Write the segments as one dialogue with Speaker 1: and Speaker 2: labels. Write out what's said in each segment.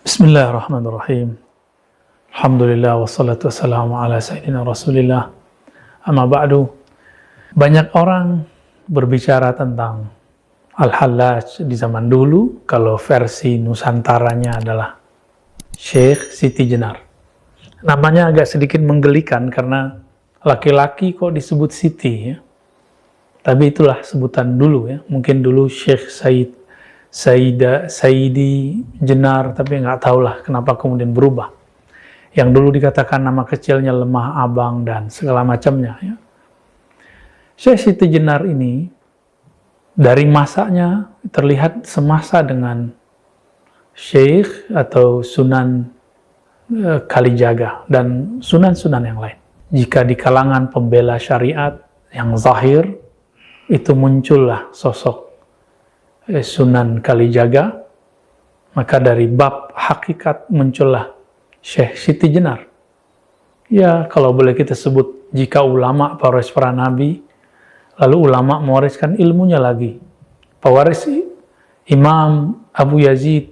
Speaker 1: Bismillahirrahmanirrahim. Alhamdulillah wassalatu wassalamu ala sayyidina Rasulillah. Amma ba'du. Banyak orang berbicara tentang Al-Hallaj di zaman dulu, kalau versi Nusantaranya adalah Syekh Siti Jenar. Namanya agak sedikit menggelikan karena laki-laki kok disebut Siti ya. Tapi itulah sebutan dulu ya. Mungkin dulu Syekh Saidi Jenar, tapi nggak tahulah kenapa kemudian berubah. Yang dulu dikatakan nama kecilnya Lemah Abang dan segala macamnya. Ya. Syekh Siti Jenar ini dari masanya terlihat semasa dengan Syekh atau Sunan Kalijaga dan sunan-sunan yang lain. Jika di kalangan pembela syariat yang zahir, itu muncullah sosok Sunan Kalijaga, maka dari bab hakikat muncullah Syekh Siti Jenar. Ya, kalau boleh kita sebut, jika ulama pewaris para nabi, lalu ulama mewariskan ilmunya lagi. Pewaris Imam Abu Yazid,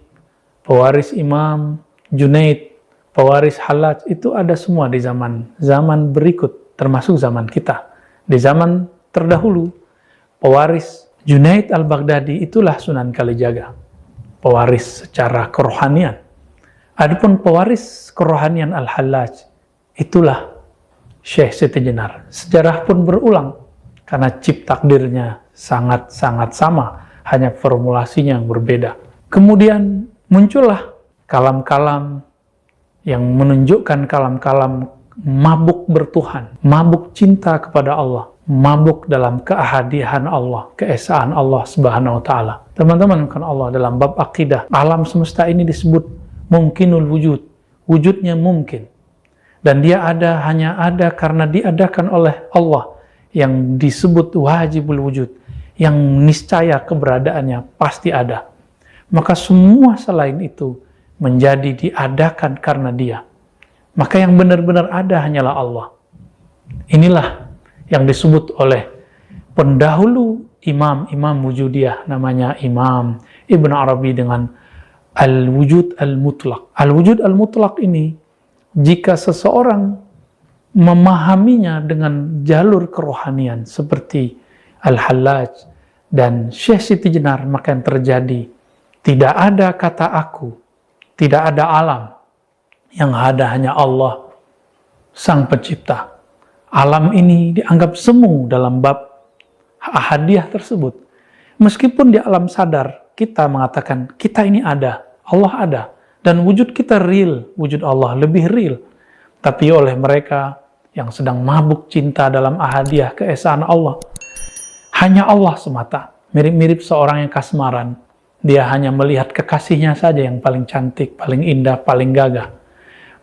Speaker 1: pewaris Imam Junaid, pewaris Hallaj, itu ada semua di zaman berikut, termasuk zaman kita. Di zaman terdahulu, pewaris Junaid al-Baghdadi itulah Sunan Kalijaga, pewaris secara kerohanian. Adapun pewaris kerohanian Al-Hallaj, itulah Syekh Siti Jenar. Sejarah pun berulang, karena cip takdirnya sangat-sangat sama, hanya formulasinya yang berbeda. Kemudian muncullah kalam-kalam yang menunjukkan kalam-kalam mabuk bertuhan, mabuk cinta kepada Allah, mabuk dalam keahadian Allah, keesaan Allah Subhanahu wa taala. Teman-teman, kan Allah dalam bab akidah, alam semesta ini disebut mungkinul wujud. Wujudnya mungkin. Dan dia hanya ada karena diadakan oleh Allah, yang disebut wajibul wujud, yang niscaya keberadaannya pasti ada. Maka semua selain itu menjadi diadakan karena dia. Maka yang benar-benar ada hanyalah Allah. Inilah yang disebut oleh pendahulu imam wujudiyah, namanya Imam Ibn Arabi dengan Al-Wujud Al-Mutlaq. Al-Wujud Al-Mutlaq ini, jika seseorang memahaminya dengan jalur kerohanian seperti Al-Hallaj dan Syekh Siti Jenar, maka yang terjadi, tidak ada kata aku, tidak ada alam, yang ada hanya Allah, Sang Pencipta. Alam ini dianggap semu dalam bab ahadiyah tersebut. Meskipun di alam sadar kita mengatakan kita ini ada, Allah ada, dan wujud kita real, wujud Allah lebih real. Tapi oleh mereka yang sedang mabuk cinta dalam ahadiyah keesaan Allah, hanya Allah semata. Mirip-mirip seorang yang kasmaran, dia hanya melihat kekasihnya saja yang paling cantik, paling indah, paling gagah.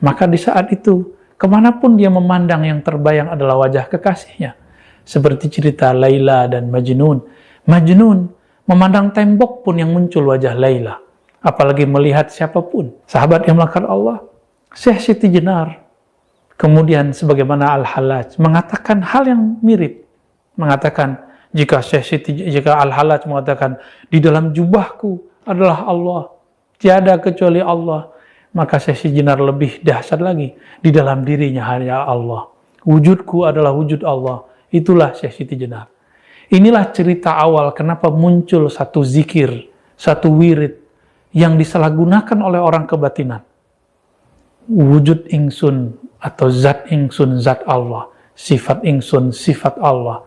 Speaker 1: Maka di saat itu, kemanapun dia memandang, yang terbayang adalah wajah kekasihnya. Seperti cerita Laila dan Majnun. Majnun memandang tembok pun yang muncul wajah Laila. Apalagi melihat siapapun. Sahabat yang melakukan Allah, Syekh Siti Jenar, kemudian sebagaimana Al-Hallaj, mengatakan hal yang mirip. Mengatakan, jika Al-Hallaj mengatakan, di dalam jubahku adalah Allah, tiada kecuali Allah, maka Syekh Siti Jenar lebih dahsyat lagi. Di dalam dirinya hanya Allah. Wujudku adalah wujud Allah. Itulah Syekh Siti Jenar. Inilah cerita awal kenapa muncul satu zikir, satu wirid yang disalahgunakan oleh orang kebatinan. Wujud ingsun atau zat ingsun, zat Allah. Sifat ingsun, sifat Allah.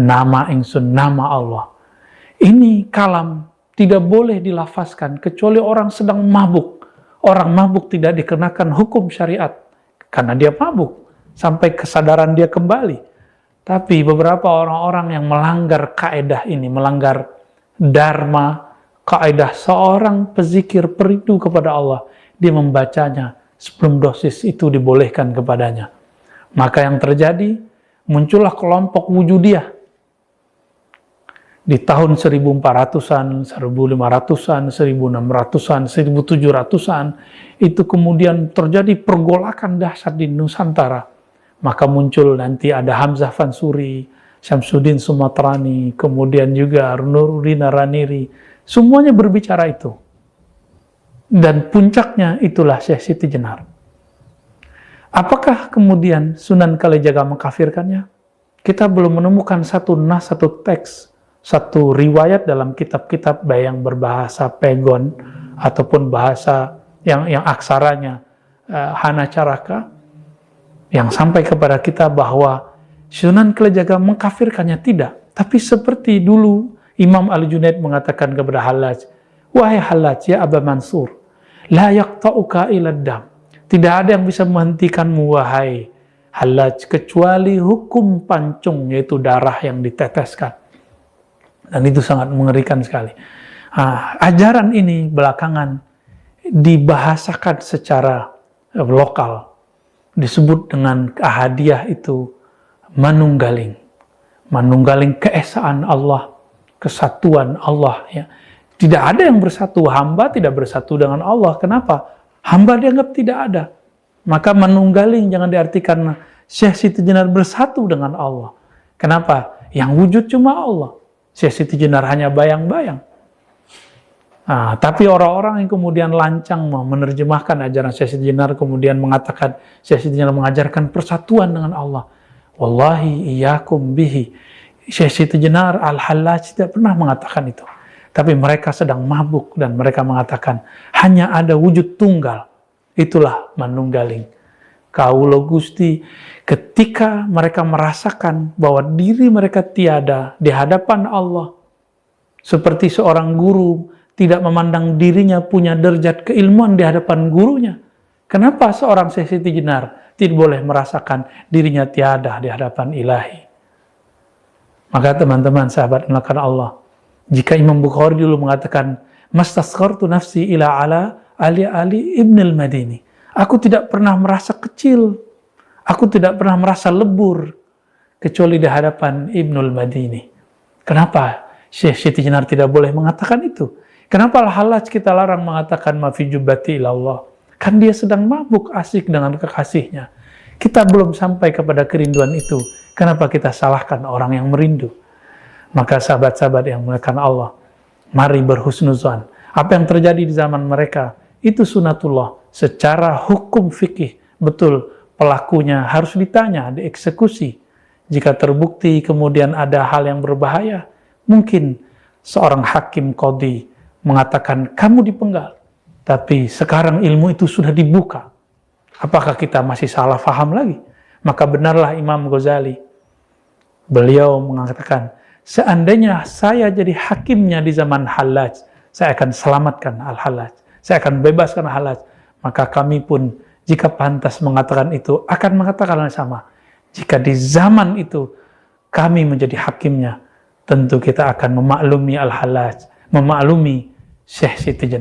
Speaker 1: Nama ingsun, nama Allah. Ini kalam tidak boleh dilafazkan kecuali orang sedang mabuk. Orang mabuk tidak dikenakan hukum syariat karena dia mabuk sampai kesadaran dia kembali. Tapi beberapa orang-orang yang melanggar kaedah ini, melanggar dharma, kaedah seorang pezikir perindu kepada Allah, dia membacanya sebelum dosis itu dibolehkan kepadanya. Maka yang terjadi, muncullah kelompok wujudiyah. Di tahun 1400-an, 1500-an, 1600-an, 1700-an, itu kemudian terjadi pergolakan dahsyat di Nusantara. Maka muncul nanti ada Hamzah Fansuri, Syamsuddin Sumatrani, kemudian juga Nuruddin Araniri, semuanya berbicara itu. Dan puncaknya itulah Syekh Siti Jenar. Apakah kemudian Sunan Kalijaga mengkafirkannya? Kita belum menemukan satu nas, satu teks, satu riwayat dalam kitab-kitab baik yang berbahasa Pegon ataupun bahasa yang aksaranya Hanacaraka yang sampai kepada kita bahwa Sunan Kalijaga mengkafirkannya. Tidak. Tapi seperti dulu Imam Al-Junaid mengatakan kepada Hallaj, wahai Hallaj, ya Aba Mansur, la yaqta'uka ila dam. Tidak ada yang bisa menghentikanmu, wahai Hallaj, kecuali hukum pancung, yaitu darah yang diteteskan. Dan itu sangat mengerikan sekali. Ajaran ini belakangan dibahasakan secara lokal. Disebut dengan ahadiyah itu manunggaling. Manunggaling keesaan Allah, kesatuan Allah. Ya. Tidak ada yang bersatu, hamba tidak bersatu dengan Allah. Kenapa? Hamba dianggap tidak ada. Maka manunggaling jangan diartikan Syekh Siti Jenar bersatu dengan Allah. Kenapa? Yang wujud cuma Allah. Syekh Siti Jenar hanya bayang-bayang. Tapi orang-orang yang kemudian lancang menerjemahkan ajaran Syekh Siti Jenar, kemudian mengatakan Syekh Siti Jenar mengajarkan persatuan dengan Allah. Wallahi iyyakum bihi. Syekh Siti Jenar Al-Hallaj tidak pernah mengatakan itu. Tapi mereka sedang mabuk dan mereka mengatakan hanya ada wujud tunggal. Itulah manunggaling. Kaulo Gusti, ketika mereka merasakan bahwa diri mereka tiada di hadapan Allah, seperti seorang guru tidak memandang dirinya punya derajat keilmuan di hadapan gurunya. Kenapa seorang Syekh Siti Jenar tidak boleh merasakan dirinya tiada di hadapan ilahi? Maka teman-teman sahabat akan Allah, jika Imam Bukhari dulu mengatakan, mastasghartu nafsi ila ala Ali Ibn al-Madini. Aku tidak pernah merasa kecil. Aku tidak pernah merasa lebur. Kecuali di hadapan Ibn al-Madini. Kenapa Syekh Siti Jenar tidak boleh mengatakan itu? Kenapa Al-Hallaj kita larang mengatakan ma fi jubbati ilallah? Kan dia sedang mabuk asik dengan kekasihnya. Kita belum sampai kepada kerinduan itu. Kenapa kita salahkan orang yang merindu? Maka sahabat-sahabat yang menekan Allah, mari berhusnuzan. Apa yang terjadi di zaman mereka, itu sunatullah. Secara hukum fikih, betul, pelakunya harus ditanya, dieksekusi. Jika terbukti kemudian ada hal yang berbahaya, mungkin seorang hakim qadhi mengatakan, kamu dipenggal. Tapi sekarang ilmu itu sudah dibuka. Apakah kita masih salah faham lagi? Maka benarlah Imam Ghazali. Beliau mengatakan, seandainya saya jadi hakimnya di zaman Hallaj, saya akan selamatkan Al-Hallaj. Saya akan bebaskan Al-Hallaj. Maka kami pun, jika pantas mengatakan itu, akan mengatakan yang sama. Jika di zaman itu, kami menjadi hakimnya, tentu kita akan memaklumi Al-Hallaj, memaklumi Syekh Siti Jenar.